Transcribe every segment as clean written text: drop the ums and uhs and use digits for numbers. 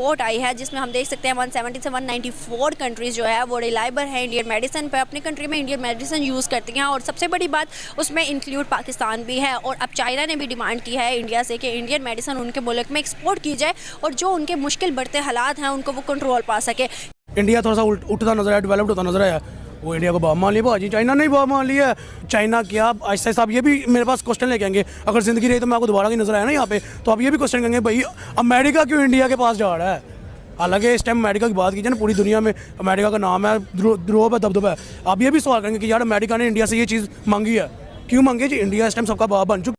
Report आई है जिसमें हम देख सकते हैं 170 से 194 कंट्रीज़ जो है वो रिलायबल है इंडियन मेडिसिन पर, अपनी कंट्री में इंडियन मेडिसिन यूज़ करती हैं। और सबसे बड़ी बात उसमें इंक्लूड पाकिस्तान भी है। और अब चाइना ने भी डिमांड की है इंडिया से कि इंडियन मेडिसिन उनके मुल्क में एक्सपोर्ट की जाए और जो उनके मुश्किल बढ़ते हालात हैं उनको वो कंट्रोल पा सके। इंडिया थोड़ा सा उठता नजर आया, डेवलप्ड होता नजर आया, वो इंडिया को बात मान लिया भाजी, चाइना ने बात मान लिया। चाइना क्या ऐसा साहब ये भी मेरे पास क्वेश्चन लेके आएंगे, अगर ज़िंदगी रही तो मैं आपको दोबारा की नजर आया ना यहाँ पे, तो आप ये भी क्वेश्चन करेंगे भाई अमेरिका क्यों इंडिया के पास जा रहा है। हालांकि इस टाइम अमेरिका की बात कीजिए ना, पूरी दुनिया में अमेरिका का नाम है, द्रोह है, दबदबा है। आप ये भी सवाल करेंगे कि यार अमेरिका ने इंडिया से ये चीज़ मांगी है, क्यों मांगी जी? इंडिया इस टाइम सबका बाप बन चुका।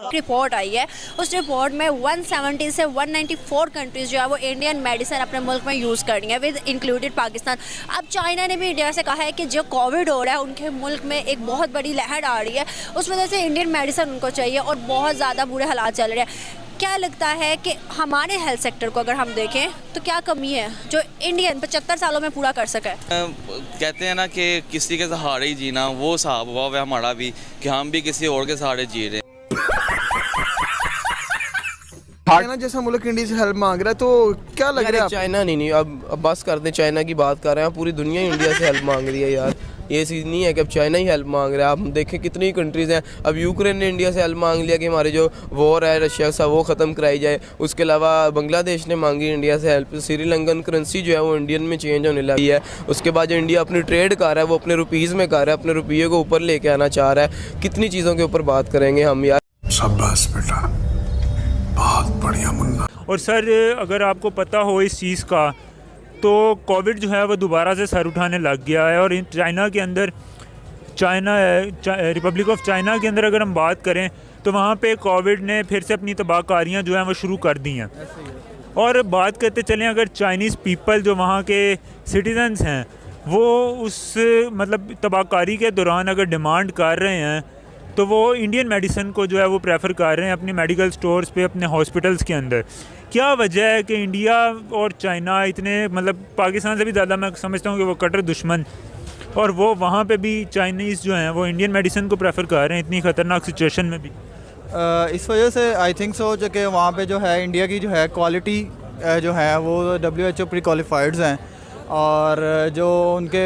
रिपोर्ट आई है, उस रिपोर्ट में 170 से 194 कंट्रीज जो है वो इंडियन मेडिसिन अपने मुल्क में यूज़ कर रही है, विद इंक्लूडेड पाकिस्तान। अब चाइना ने भी इंडिया से कहा है कि जो कोविड हो रहा है उनके मुल्क में एक बहुत बड़ी लहर आ रही है, उस वजह से इंडियन मेडिसिन उनको चाहिए और बहुत ज़्यादा बुरे हालात चल रहे हैं। क्या लगता है कि हमारे हेल्थ सेक्टर को अगर हम देखें तो क्या कमी है जो इंडियन 75 सालों में पूरा कर सके? कहते हैं ना कि किसी के सहारे ही जीना, वो हिसाब हुआ है हमारा भी कि हम भी किसी और के सहारे जी रहे हैं। चाइना जैसा मुल्क इंडिया से हेल्प मांग रहा है, तो क्या लग रहा है? चाइना नहीं, अब बस करते चाइना की बात कर रहे हैं, पूरी दुनिया ही इंडिया से हेल्प मांग रही है यार। ये चीज़ नहीं है कि अब चाइना ही हेल्प मांग रहा है। आप देखें कितनी कंट्रीज़ हैं, अब यूक्रेन ने इंडिया से हेल्प मांग लिया कि हमारे जो वॉर है रशिया से वो ख़त्म कराई जाए। उसके अलावा बांग्लादेश ने मांगी इंडिया से हेल्प, श्रीलंकन करेंसी जो है वो इंडियन में चेंज होने लगी है। उसके बाद जो इंडिया अपनी ट्रेड कर रहा है वो अपने रुपीज़ में कर रहा है, अपने रुपये को ऊपर लेके आना चाह रहा है। कितनी चीज़ों के ऊपर बात करेंगे हम यार। शाबाश बेटा, बहुत बढ़िया मुन्ना। और सर अगर आपको पता हो इस चीज़ का तो कोविड जो है वो दोबारा से सर उठाने लग गया है। और चाइना के अंदर रिपब्लिक ऑफ चाइना के अंदर अगर हम बात करें तो वहाँ पे कोविड ने फिर से अपनी तबाहकारियाँ जो हैं वो शुरू कर दी हैं। और बात करते चलें अगर चाइनीज़ पीपल जो वहाँ के सिटीजन्स हैं वो उस मतलब तबाहकारी के दौरान अगर डिमांड कर रहे हैं तो वो इंडियन मेडिसिन को जो है वो प्रेफर कर रहे हैं अपने मेडिकल स्टोर्स पे, अपने हॉस्पिटल्स के अंदर। क्या वजह है कि इंडिया और चाइना इतने मतलब पाकिस्तान से भी ज़्यादा मैं समझता हूँ कि वो कट्टर दुश्मन, और वो वहाँ पे भी चाइनीज़ जो हैं वो इंडियन मेडिसिन को प्रेफर कर रहे हैं इतनी ख़तरनाक सिचुएशन में भी? इस वजह से आई थिंक सो जो कि वहाँ पे जो है इंडिया की जो है क्वालिटी जो है वो WHO प्री क्वालिफाइड्स हैं और जो उनके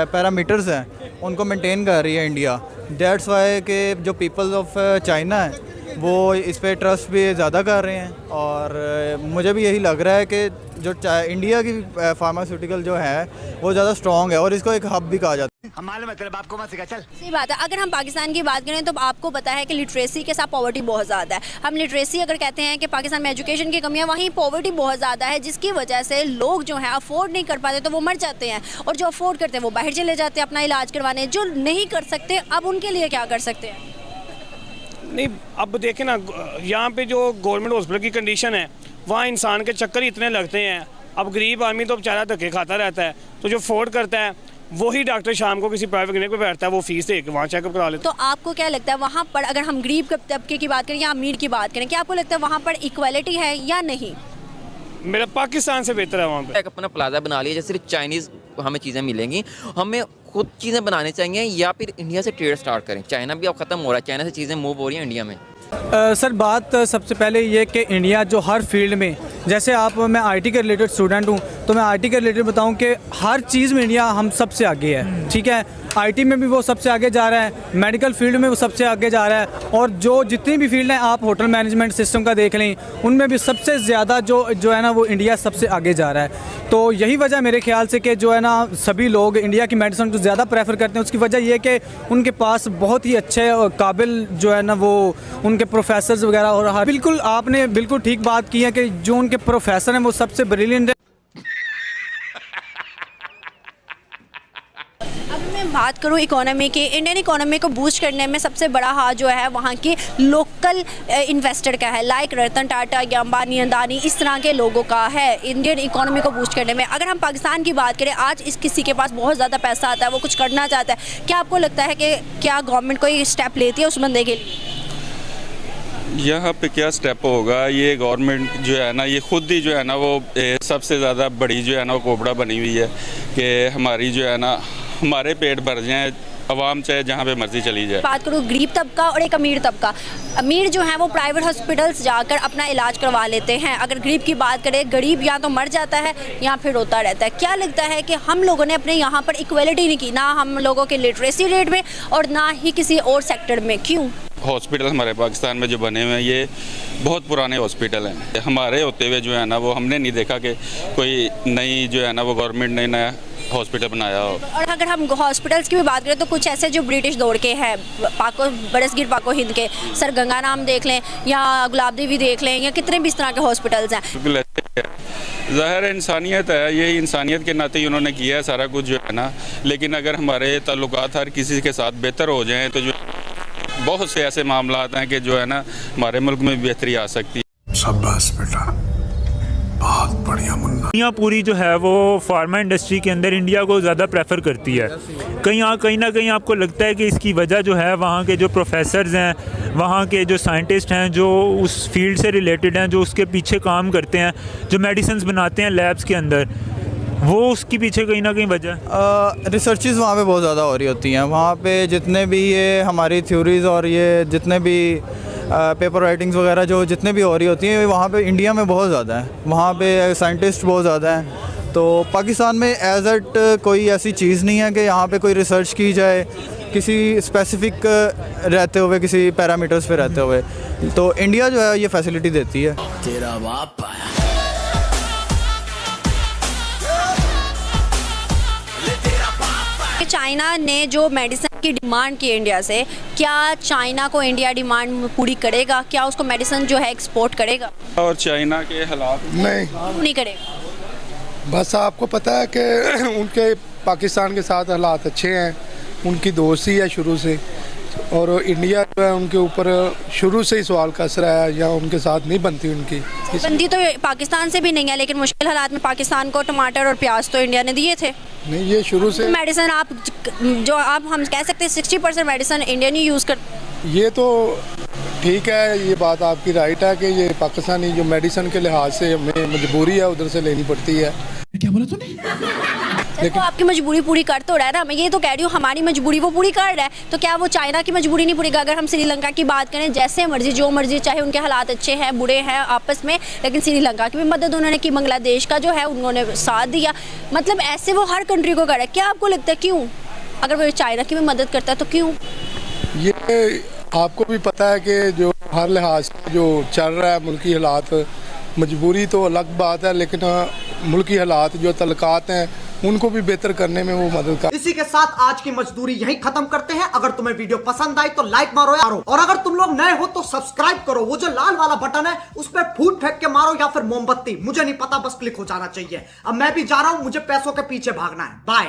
पैरामीटर्स हैं उनको मेंटेन कर रही है इंडिया। दैट्स वाई के जो पीपल्स ऑफ चाइना है वो इस पे ट्रस्ट भी ज़्यादा कर रहे हैं। और मुझे भी यही लग रहा है कि जो इंडिया की फार्मास्यूटिकल जो है वो ज़्यादा स्ट्रॉन्ग है और इसको एक हब भी कहा जाता है। हमारे मतलब आपको मत सिखा चल। सही बात है। अगर हम पाकिस्तान की बात करें तो आपको पता है कि लिटरेसी के साथ पॉवर्टी बहुत ज़्यादा है। हम लिटरेसी अगर कहते हैं कि पाकिस्तान में एजुकेशन की कमी है, वहीं पॉवर्टी बहुत ज़्यादा है, जिसकी वजह से लोग जो हैं अफोर्ड नहीं कर पाते तो वो मर जाते हैं, और जो अफोर्ड करते हैं वो बाहर चले जाते हैं अपना इलाज करवाने। जो नहीं कर सकते अब उनके लिए क्या कर सकते हैं? नहीं, अब देखें ना यहाँ पे जो गवर्नमेंट हॉस्पिटल की कंडीशन है वहाँ इंसान के चक्कर इतने लगते हैं। अब गरीब आदमी तो बेचारा धक्के खाता रहता है, तो जो अफोर्ड करता है वही डॉक्टर शाम को किसी प्राइवेट क्लिनिक पे बैठता है, वो फीस दे के वहाँ चेकअप करा लेता है। तो आपको क्या लगता है वहाँ पर अगर हम गरीब तबके की बात करें या अमीर की बात करें, क्या आपको लगता है वहाँ पर इक्वालिटी है या नहीं? मेरा पाकिस्तान से बेहतर है वहाँ पे। एक अपना प्लाजा बना लिया, जैसे चाइनीज़ हमें चीज़ें मिलेंगी, हमें खुद चीज़ें बनानी चाहिए या फिर इंडिया से ट्रेड स्टार्ट करें। चाइना भी अब ख़त्म हो रहा है, चाइना से चीज़ें मूव हो रही हैं इंडिया में। सर बात सबसे पहले ये कि इंडिया जो हर फील्ड में, जैसे मैं IT के रिलेटेड स्टूडेंट हूँ तो मैं IT के रिलेटेड बताऊँ कि हर चीज़ में इंडिया हम सबसे आगे है। ठीक है, IT में भी वो सबसे आगे जा रहा है, मेडिकल फील्ड में वो सबसे आगे जा रहा है, और जो जितनी भी फील्ड हैं आप होटल मैनेजमेंट सिस्टम का देख लें उनमें भी सबसे ज़्यादा जो है ना वो इंडिया सबसे आगे जा रहा है। तो यही वजह मेरे ख्याल से कि जो है ना सभी लोग इंडिया की मेडिसिन को ज़्यादा प्रेफर करते हैं। उसकी वजह ये कि उनके पास बहुत ही अच्छे और काबिल जो है ना वो उनके प्रोफेसर्स वगैरह, और बिल्कुल आपने बिल्कुल ठीक बात की है कि जो उनके प्रोफेसर हैं वो सबसे ब्रिलियंट है। बात करूं इकोनॉमी की, इंडियन इकोनॉमी को बूस्ट करने में सबसे बड़ा हाथ जो है वहाँ के लोकल इन्वेस्टर का है, लाइक रतन टाटा या अंबानी अदानी, इस तरह के लोगों का है इंडियन इकोनॉमी को बूस्ट करने में। अगर हम पाकिस्तान की बात करें, आज किसी के पास बहुत ज़्यादा पैसा आता है, वो कुछ करना चाहता है, क्या आपको लगता है कि क्या गवर्नमेंट कोई स्टेप लेती है उस बंदे के लिए? यहाँ पे क्या स्टेप होगा, ये गवर्नमेंट जो है ना ये खुद ही जो है ना वो सबसे ज़्यादा बड़ी जो है ना वो कोबड़ा बनी हुई है कि हमारी जो है ना हमारे पेट भर जाएँ, आवाम चाहे जहाँ पे मर्जी चली जाए। बात करूँ गरीब तबका और एक अमीर तबका, अमीर जो है वो प्राइवेट हॉस्पिटल्स जाकर अपना इलाज करवा लेते हैं। अगर गरीब की बात करें, गरीब या तो मर जाता है या फिर रोता रहता है। क्या लगता है कि हम लोगों ने अपने यहाँ पर इक्वलिटी नहीं की, ना हम लोगों के लिटरेसी रेट में और ना ही किसी और सेक्टर में? क्यों? हॉस्पिटल हमारे पाकिस्तान में जो बने हुए हैं ये बहुत पुराने हॉस्पिटल हैं। हमारे होते हुए जो है ना वो हमने नहीं देखा कि कोई नई जो है ना वो गवर्नमेंट ने नया हॉस्पिटल बनाया हो। और अगर हम हॉस्पिटल्स की भी बात करें तो कुछ ऐसे जो ब्रिटिश दौर के हैं, बरसगीर पाको हिंद के, सर गंगा नाम देख लें या गुलाब देवी देख लें, या कितने भी इस तरह के हॉस्पिटल्स हैं। बिल्कुल ऐसे है, ज़ाहिर इंसानियत है, यही इंसानियत के नाते ही उन्होंने किया है सारा कुछ जो है ना। लेकिन अगर हमारे ताल्लुकात हर किसी के साथ बेहतर हो जाएँ तो जो बहुत से ऐसे मामलात हैं कि जो है ना हमारे मुल्क में बेहतरी आ सकती है। शाबाश बेटा, बहुत बढ़िया मुन्ना। दुनिया पूरी जो है वो फार्मा इंडस्ट्री के अंदर इंडिया को ज़्यादा प्रेफर करती है। कहीं ना कहीं आपको लगता है कि इसकी वजह जो है वहाँ के जो प्रोफेसर्स हैं, वहाँ के जो साइंटिस्ट हैं, जो उस फील्ड से रिलेटेड हैं, जो उसके पीछे काम करते हैं, जो मेडिसिन्स बनाते हैं लैब्स के अंदर, वो उसके पीछे कहीं ना कहीं वजह रिसर्चेस वहाँ पे बहुत ज़्यादा हो रही होती हैं। वहाँ पे जितने भी ये हमारी थ्योरीज़ और ये जितने भी पेपर राइटिंग्स वगैरह जो जितने भी हो रही होती हैं वहाँ पे इंडिया में बहुत ज़्यादा है। वहाँ पे साइंटिस्ट बहुत ज़्यादा हैं। तो पाकिस्तान में एज एट कोई ऐसी चीज़ नहीं है कि यहाँ पे कोई रिसर्च की जाए किसी स्पेसिफिक रहते हुए, किसी पैरामीटर्स पे रहते हुए। तो इंडिया जो है ये फैसिलिटी देती है। तेरा बाप आया। चाइना ने जो मेडिसिन की डिमांड की इंडिया से, क्या चाइना को इंडिया डिमांड पूरी करेगा? क्या उसको मेडिसिन जो है एक्सपोर्ट करेगा? और चाइना के हालात नहीं करेगा। बस आपको पता है कि उनके पाकिस्तान के साथ हालात अच्छे हैं, उनकी दोस्ती है शुरू से, और इंडिया जो है उनके ऊपर शुरू से ही सवाल कस रहा है या उनके साथ नहीं बनती उनकी। बनती तो पाकिस्तान से भी नहीं है, लेकिन मुश्किल हालात में पाकिस्तान को टमाटर और प्याज तो इंडिया ने दिए थे। नहीं, ये शुरू से मेडिसिन आप जो आप हम कह सकते हैं 60% मेडिसिन इंडियन ही यूज़ कर। ये तो ठीक है, ये बात आपकी राइट है कि ये पाकिस्तानी जो मेडिसिन के लिहाज से हमें मजबूरी है उधर से लेनी पड़ती है। क्या बोला तूने? लेकिन वो आपकी मजबूरी पूरी कर तो रहा है ना। मैं ये तो कह रही हूँ हमारी मजबूरी वो पूरी कर रहा है, तो क्या वो चाइना की मजबूरी नहीं पूरी? अगर हम श्रीलंका की बात करें, जैसे मर्जी जो मर्जी, चाहे उनके हालात अच्छे हैं बुरे हैं आपस में, लेकिन श्रीलंका की भी मदद उन्होंने की, बांग्लादेश का जो है उन्होंने साथ दिया। मतलब ऐसे वो हर कंट्री को कर रहा है। क्या आपको लगता है क्यों? अगर वो चाइना की भी मदद करता है तो क्यों? ये आपको भी पता है कि जो हर लिहाज से जो चल रहा है मुल्की हालात, मजबूरी तो अलग बात है, लेकिन मुल्की हालात जो तलकात हैं उनको भी बेहतर करने में वो मदद कर। इसी के साथ आज की मजदूरी यहीं खत्म करते हैं। अगर तुम्हें वीडियो पसंद आई तो लाइक मारो यारो, और अगर तुम लोग नए हो तो सब्सक्राइब करो। वो जो लाल वाला बटन है उस पर फूट फेंक के मारो या फिर मोमबत्ती, मुझे नहीं पता, बस क्लिक हो जाना चाहिए। अब मैं भी जा रहा हूं, मुझे पैसों के पीछे भागना है। बाय।